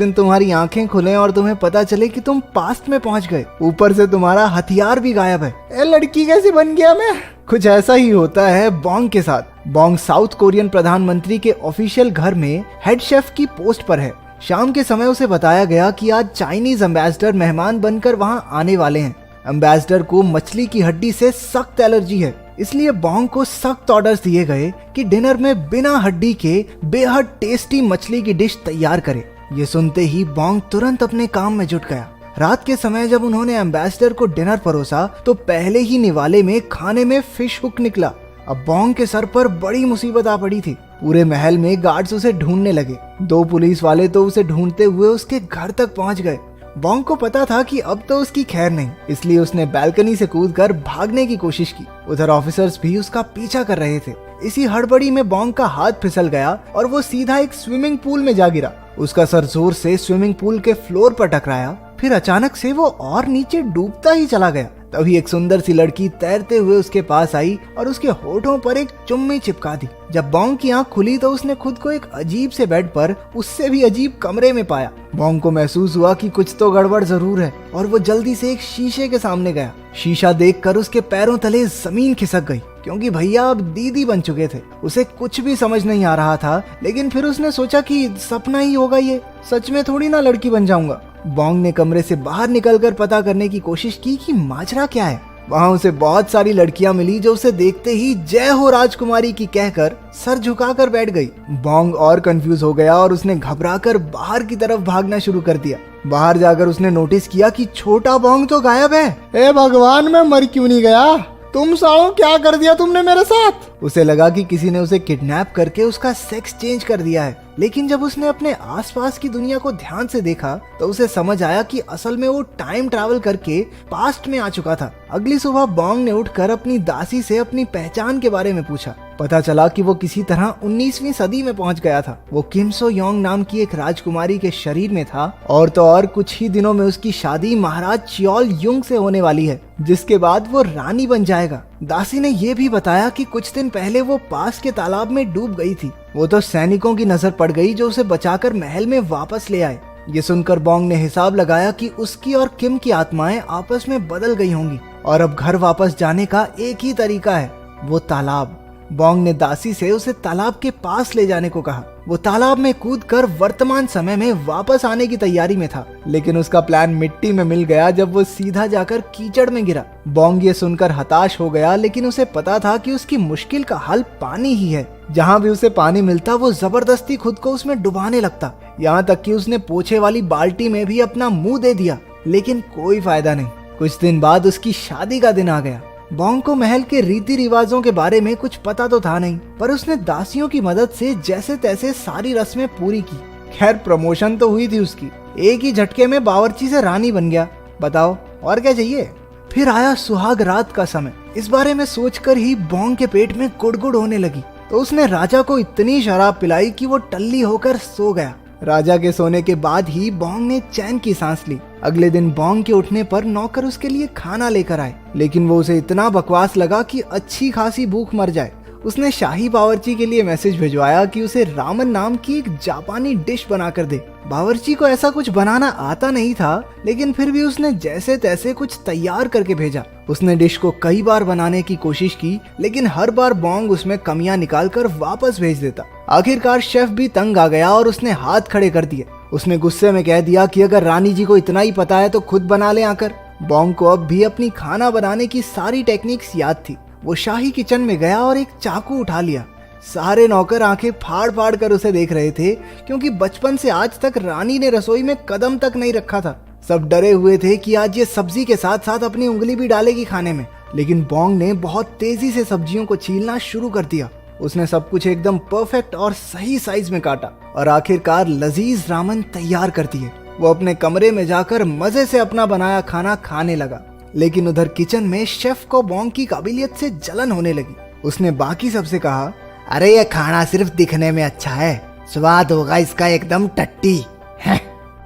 दिन तुम्हारी आंखें खुले और तुम्हें पता चले कि तुम पास्ट में पहुंच गए, ऊपर से तुम्हारा हथियार भी गायब है। ए लड़की कैसी बन गया मैं। कुछ ऐसा ही होता है बॉन्ग के साथ। बॉन्ग साउथ कोरियन प्रधानमंत्री के ऑफिशियल घर में हेड शेफ की पोस्ट पर है। शाम के समय उसे बताया गया कि आज चाइनीज एम्बेसडर मेहमान बनकर वहां आने वाले हैं। एम्बेसडर को मछली की हड्डी से सख्त एलर्जी है, इसलिए बॉन्ग को सख्त ऑर्डर्स दिए गए कि डिनर में बिना हड्डी के बेहद टेस्टी मछली की डिश तैयार करे। ये सुनते ही बॉन्ग तुरंत अपने काम में जुट गया। रात के समय जब उन्होंने एम्बेसडर को डिनर परोसा तो पहले ही निवाले में खाने में फिश हुक निकला। अब बॉन्ग के सर पर बड़ी मुसीबत आ पड़ी थी। पूरे महल में गार्ड्स उसे ढूंढने लगे। 2 पुलिस वाले तो उसे ढूंढते हुए उसके घर तक पहुंच गए। बॉन्ग को पता था कि अब तो उसकी खैर नहीं, इसलिए उसने बालकनी से कूदकर भागने की कोशिश की। उधर ऑफिसर्स भी उसका पीछा कर रहे थे। इसी हड़बड़ी में बॉन्ग का हाथ फिसल गया और वो सीधा एक स्विमिंग पूल में जा गिरा। उसका सर जोर से स्विमिंग पूल के फ्लोर पर टकराया, फिर अचानक से वो और नीचे डूबता ही चला गया। तभी एक सुंदर सी लड़की तैरते हुए उसके पास आई और उसके होठों पर एक चुम्मी चिपका दी। जब बॉन्ग की आंख खुली तो उसने खुद को एक अजीब से बेड पर उससे भी अजीब कमरे में पाया। बॉन्ग को महसूस हुआ कि कुछ तो गड़बड़ जरूर है और वो जल्दी से एक शीशे के सामने गया। शीशा देखकर उसके पैरों तले जमीन खिसक गई, क्योंकि भैया अब दीदी बन चुके थे। उसे कुछ भी समझ नहीं आ रहा था, लेकिन फिर उसने सोचा कि सपना ही होगा, ये सच में थोड़ी ना लड़की बन जाऊंगा। बॉन्ग ने कमरे से बाहर निकलकर पता करने की कोशिश की कि माजरा क्या है। वहाँ उसे बहुत सारी लड़कियां मिली जो उसे देखते ही जय हो राजकुमारी की कहकर सर झुकाकर बैठ गई। बॉन्ग और कंफ्यूज हो गया और उसने घबराकर बाहर की तरफ भागना शुरू कर दिया। बाहर जाकर उसने नोटिस किया कि छोटा बॉन्ग तो गायब है। ए भगवान, मैं मर क्यों नहीं गया? तुम सालों क्या कर दिया तुमने मेरे साथ? उसे लगा कि किसी ने उसे किडनैप करके उसका सेक्स चेंज कर दिया है, लेकिन जब उसने अपने आसपास की दुनिया को ध्यान से देखा तो उसे समझ आया कि असल में वो टाइम ट्रैवल करके पास्ट में आ चुका था। अगली सुबह बॉन्ग ने उठकर अपनी दासी से अपनी पहचान के बारे में पूछा। पता चला कि वो किसी तरह 19वीं सदी में पहुंच गया था। वो किम सो योंग नाम की एक राजकुमारी के शरीर में था और तो और कुछ ही दिनों में उसकी शादी महाराज चियोल युंग से होने वाली है, जिसके बाद वो रानी बन जाएगा। दासी ने ये भी बताया कि कुछ दिन पहले वो पास के तालाब में डूब गई थी। वो तो सैनिकों की नजर पड़ गई जो उसे बचाकर महल में वापस ले आए। ये सुनकर बॉन्ग ने हिसाब लगाया कि उसकी और किम की आत्माएं आपस में बदल गई होंगी और अब घर वापस जाने का एक ही तरीका है, वो तालाब। बॉन्ग ने दासी से उसे तालाब के पास ले जाने को कहा। वो तालाब में कूदकर वर्तमान समय में वापस आने की तैयारी में था, लेकिन उसका प्लान मिट्टी में मिल गया जब वो सीधा जाकर कीचड़ में गिरा। बॉन्ग ये सुनकर हताश हो गया, लेकिन उसे पता था कि उसकी मुश्किल का हल पानी ही है। जहाँ भी उसे पानी मिलता वो जबरदस्ती खुद को उसमें डुबाने लगता। यहाँ तक कि उसने पोछे वाली बाल्टी में भी अपना मुंह दे दिया, लेकिन कोई फायदा नहीं। कुछ दिन बाद उसकी शादी का दिन आ गया। बॉन्ग को महल के रीति रिवाजों के बारे में कुछ पता तो था नहीं, पर उसने दासियों की मदद से जैसे तैसे सारी रस्में पूरी की। खैर, प्रमोशन तो हुई थी उसकी। एक ही झटके में बावर्ची से रानी बन गया। बताओ और क्या चाहिए। फिर आया सुहाग रात का समय। इस बारे में सोचकर ही बॉन्ग के पेट में गुड़गुड़ होने लगी, तो उसने राजा को इतनी शराब पिलाई कि वो टल्ली होकर सो गया। राजा के सोने के बाद ही बॉन्ग ने चैन की सांस ली। अगले दिन बॉन्ग के उठने पर नौकर उसके लिए खाना लेकर आए, लेकिन वो उसे इतना बकवास लगा कि अच्छी खासी भूख मर जाए। उसने शाही बावर्ची के लिए मैसेज भिजवाया कि उसे रामन नाम की एक जापानी डिश बनाकर दे। बावर्ची को ऐसा कुछ बनाना आता नहीं था, लेकिन फिर भी उसने जैसे तैसे कुछ तैयार करके भेजा। उसने डिश को कई बार बनाने की कोशिश की, लेकिन हर बार बॉन्ग उसमें कमियां निकालकर वापस भेज देता। आखिरकार शेफ भी तंग आ गया और उसने हाथ खड़े कर दिए। उसने गुस्से में कह दिया कि अगर रानी जी को इतना ही पता है तो खुद बना ले आकर। बॉन्ग को अब भी अपनी खाना बनाने की सारी टेक्निक्स याद थी। वो शाही किचन में गया और एक चाकू उठा लिया। सारे नौकर आंखें फाड़ फाड़ कर उसे देख रहे थे, क्योंकि बचपन से आज तक रानी ने रसोई में कदम तक नहीं रखा था। सब डरे हुए थे कि आज ये सब्जी के साथ साथ अपनी उंगली भी डालेगी खाने में, लेकिन बॉन्ग ने बहुत तेजी से सब्जियों को छीलना शुरू कर दिया। उसने सब कुछ एकदम परफेक्ट और सही साइज में काटा और आखिरकार लजीज रामन तैयार कर दिए। वो अपने कमरे में जाकर मजे से अपना बनाया खाना खाने लगा, लेकिन उधर किचन में शेफ को बॉन्ग की काबिलियत से जलन होने लगी। उसने बाकी सबसे कहा, अरे ये खाना सिर्फ दिखने में अच्छा है, स्वाद होगा इसका एकदम टट्टी है।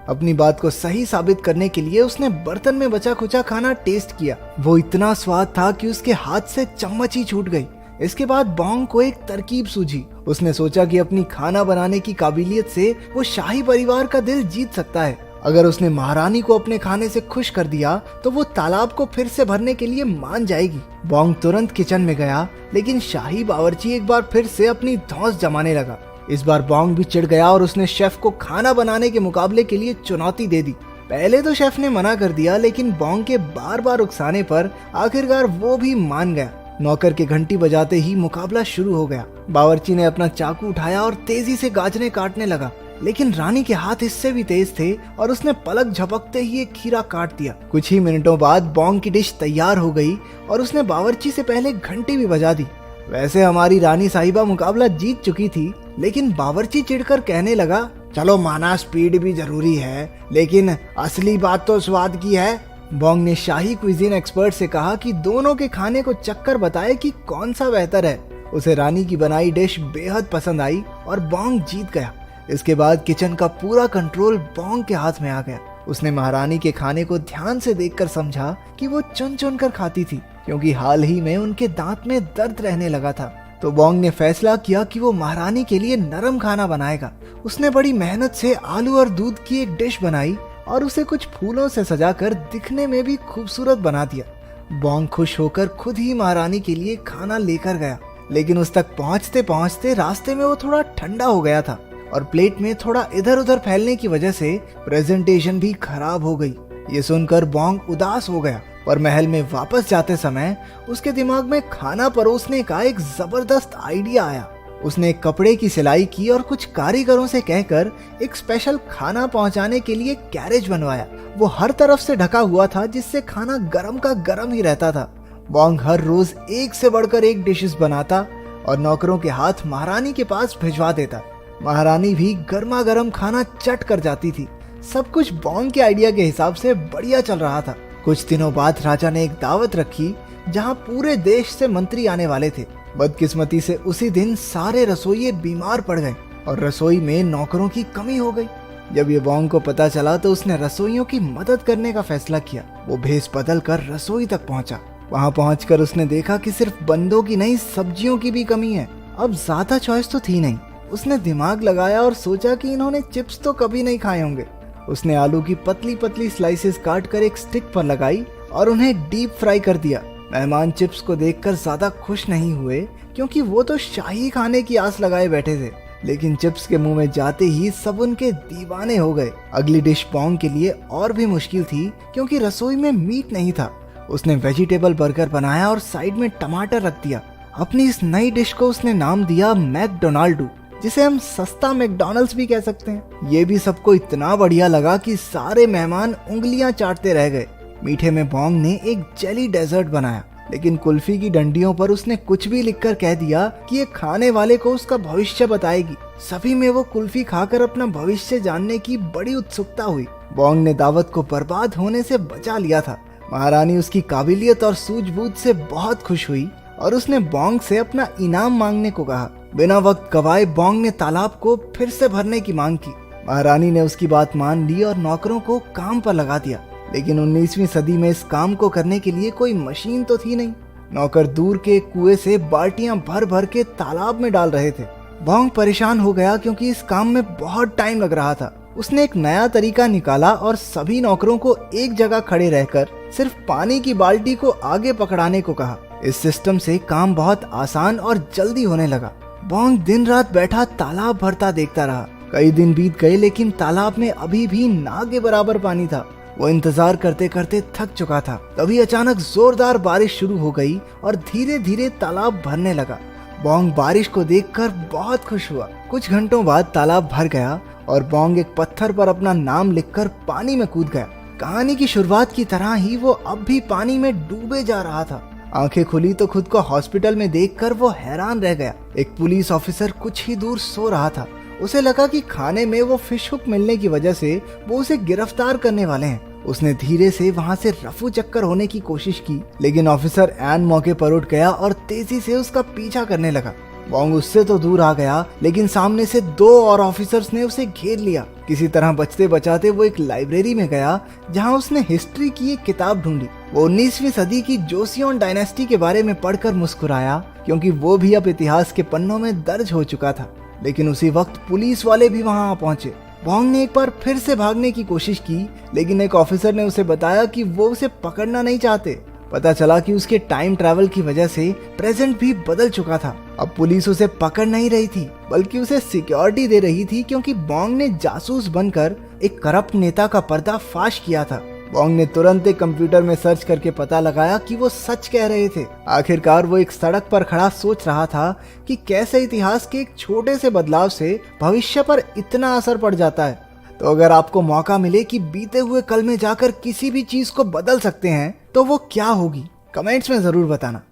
अपनी बात को सही साबित करने के लिए उसने बर्तन में बचा खुचा खाना टेस्ट किया। वो इतना स्वाद था कि उसके हाथ से चम्मच ही छूट गई। इसके बाद बॉन्ग को एक तरकीब सूझी। उसने सोचा कि अपनी खाना बनाने की काबिलियत से वो शाही परिवार का दिल जीत सकता है। अगर उसने महारानी को अपने खाने से खुश कर दिया तो वो तालाब को फिर से भरने के लिए मान जाएगी। बॉन्ग तुरंत किचन में गया, लेकिन शाही बावर्ची एक बार फिर से अपनी धौंस जमाने लगा। इस बार बॉन्ग भी चिढ़ गया और उसने शेफ को खाना बनाने के मुकाबले के लिए चुनौती दे दी। पहले तो शेफ ने मना कर दिया, लेकिन बॉन्ग के बार बार उकसाने पर आखिरकार वो भी मान गया। नौकर के घंटी बजाते ही मुकाबला शुरू हो गया। बावर्ची ने अपना चाकू उठाया और तेजी से गाजरे काटने लगा, लेकिन रानी के हाथ इससे भी तेज थे और उसने पलक झपकते ही एक खीरा काट दिया। कुछ ही मिनटों बाद बॉन्ग की डिश तैयार हो गई और उसने बावर्ची से पहले घंटी भी बजा दी। वैसे हमारी रानी साहिबा मुकाबला जीत चुकी थी, लेकिन बावर्ची चिढ़कर कहने लगा, चलो माना स्पीड भी जरूरी है, लेकिन असली बात तो स्वाद की है। बॉन्ग ने शाही क्विजीन एक्सपर्ट से कहा कि दोनों के खाने को चक्कर बताए कि कौन सा बेहतर है। उसे रानी की बनाई डिश बेहद पसंद आई और बॉन्ग जीत गया। इसके बाद किचन का पूरा कंट्रोल बॉन्ग के हाथ में आ गया। उसने महारानी के खाने को ध्यान से देखकर समझा कि वो चुन चुन कर खाती थी, क्योंकि हाल ही में उनके दांत में दर्द रहने लगा था। तो बॉन्ग ने फैसला किया कि वो महारानी के लिए नरम खाना बनाएगा। उसने बड़ी मेहनत से आलू और दूध की एक डिश बनाई और उसे कुछ फूलों से सजाकर दिखने में भी खूबसूरत बना दिया। बॉन्ग खुश होकर खुद ही महारानी के लिए खाना लेकर गया, लेकिन उस तक पहुंचते पहुंचते रास्ते में वो थोड़ा ठंडा हो गया था और प्लेट में थोड़ा इधर उधर फैलने की वजह से प्रेजेंटेशन भी खराब हो गई। ये सुनकर बॉन्ग उदास हो गया और महल में वापस जाते समय उसके दिमाग में खाना परोसने का एक जबरदस्त आइडिया आया। उसने एक कपड़े की सिलाई की और कुछ कारीगरों से कहकर एक स्पेशल खाना पहुंचाने के लिए कैरेज बनवाया। वो हर तरफ से ढका हुआ था, जिससे खाना गरम का गरम ही रहता था। बॉन्ग हर रोज एक से बढ़कर एक डिशेस बनाता और नौकरों के हाथ महारानी के पास भिजवा देता। महारानी भी गर्मा गर्म खाना चट कर जाती थी। सब कुछ बॉन्ग के आइडिया के हिसाब से बढ़िया चल रहा था। कुछ दिनों बाद राजा ने एक दावत रखी जहां पूरे देश से मंत्री आने वाले थे। बदकिस्मती से उसी दिन सारे रसोइये बीमार पड़ गए और रसोई में नौकरों की कमी हो गई। जब ये बॉन्ग को पता चला तो उसने रसोइयों की मदद करने का फैसला किया। वो भेष बदल कर रसोई तक पहुंचा। वहां पहुंचकर उसने देखा कि सिर्फ बंदों की नहीं, सब्जियों की भी कमी है। अब ज्यादा चॉइस तो थी नहीं। उसने दिमाग लगाया और सोचा कि इन्होंने चिप्स तो कभी नहीं खाए होंगे। उसने आलू की पतली पतली स्लाइसेस काट कर एक स्टिक पर लगाई और उन्हें डीप फ्राई कर दिया। मेहमान चिप्स को देखकर ज्यादा खुश नहीं हुए, क्योंकि वो तो शाही खाने की आस लगाए बैठे थे। लेकिन चिप्स के मुंह में जाते ही सब उनके दीवाने हो गए। अगली डिश बॉन्ग के लिए और भी मुश्किल थी, क्योंकि रसोई में मीट नहीं था। उसने वेजिटेबल बर्गर बनाया और साइड में टमाटर रख दिया। अपनी इस नई डिश को उसने नाम दिया मैकडोनाल्डू, जिसे हम सस्ता मैकडॉनल्ड्स भी कह सकते हैं। ये भी सबको इतना बढ़िया लगा कि सारे मेहमान उंगलियां चाटते रह गए। मीठे में बॉन्ग ने एक जेली डेजर्ट बनाया, लेकिन कुल्फी की डंडियों पर उसने कुछ भी लिखकर कह दिया कि ये खाने वाले को उसका भविष्य बताएगी। सभी में वो कुल्फी खाकर अपना भविष्य जानने की बड़ी उत्सुकता हुई। बॉन्ग ने दावत को बर्बाद होने से बचा लिया था। महारानी उसकी काबिलियत और सूझबूझ से बहुत खुश हुई और उसने बॉन्ग से अपना इनाम मांगने को कहा। बिना वक्त गवाए बॉन्ग ने तालाब को फिर से भरने की मांग की। महारानी ने उसकी बात मान ली और नौकरों को काम पर लगा दिया। लेकिन 19वीं सदी में इस काम को करने के लिए कोई मशीन तो थी नहीं। नौकर दूर के कुएं से बाल्टियां भर भर के तालाब में डाल रहे थे। बॉन्ग परेशान हो गया, क्योंकि इस काम में बहुत टाइम लग रहा था। उसने एक नया तरीका निकाला और सभी नौकरों को एक जगह खड़े रहकर सिर्फ पानी की बाल्टी को आगे पकड़ाने को कहा। इस सिस्टम से काम बहुत आसान और जल्दी होने लगा। बॉन्ग दिन रात बैठा तालाब भरता देखता रहा। कई दिन बीत गए, लेकिन तालाब में अभी भी ना के बराबर पानी था। वो इंतजार करते करते थक चुका था। तभी अचानक जोरदार बारिश शुरू हो गई और धीरे धीरे तालाब भरने लगा। बॉन्ग बारिश को देखकर बहुत खुश हुआ। कुछ घंटों बाद तालाब भर गया और बॉन्ग एक पत्थर पर अपना नाम लिखकर पानी में कूद गया। कहानी की शुरुआत की तरह ही वो अब भी पानी में डूबे जा रहा था। आंखें खुली तो खुद को हॉस्पिटल में देखकर वो हैरान रह गया। एक पुलिस ऑफिसर कुछ ही दूर सो रहा था। उसे लगा कि खाने में वो फिश हुक मिलने की वजह से वो उसे गिरफ्तार करने वाले हैं। उसने धीरे से वहां से रफू चक्कर होने की कोशिश की, लेकिन ऑफिसर एन मौके पर उठ गया और तेजी से उसका पीछा करने लगा। बॉन्ग उससे तो दूर आ गया, लेकिन सामने से 2 और ऑफिसर्स ने उसे घेर लिया। किसी तरह बचते बचाते वो एक लाइब्रेरी में गया, जहां उसने हिस्ट्री की एक किताब ढूंढी। वो 19वीं सदी की जोसियोन डायनेस्टी के बारे में पढ़कर मुस्कुराया, क्योंकि वो भी अब इतिहास के पन्नों में दर्ज हो चुका था। लेकिन उसी वक्त पुलिस वाले भी वहां आ पहुंचे। वोंग ने एक बार फिर से भागने की कोशिश की, लेकिन एक ऑफिसर ने उसे बताया कि वो उसे पकड़ना नहीं चाहते। पता चला कि उसके टाइम ट्रैवल की वजह से प्रेजेंट भी बदल चुका था। अब पुलिस उसे पकड़ नहीं रही थी, बल्कि उसे सिक्योरिटी दे रही थी, क्योंकि वोंग ने जासूस बनकर एक करप्ट नेता का पर्दाफाश किया था। वोंग ने तुरंत एक कंप्यूटर में सर्च करके पता लगाया कि वो सच कह रहे थे। आखिरकार वो एक सड़क पर खड़ा सोच रहा था कि कैसे इतिहास के एक छोटे से बदलाव से भविष्य पर इतना असर पड़ जाता है। तो अगर आपको मौका मिले कि बीते हुए कल में जाकर किसी भी चीज को बदल सकते हैं, तो वो क्या होगी? कमेंट्स में जरूर बताना।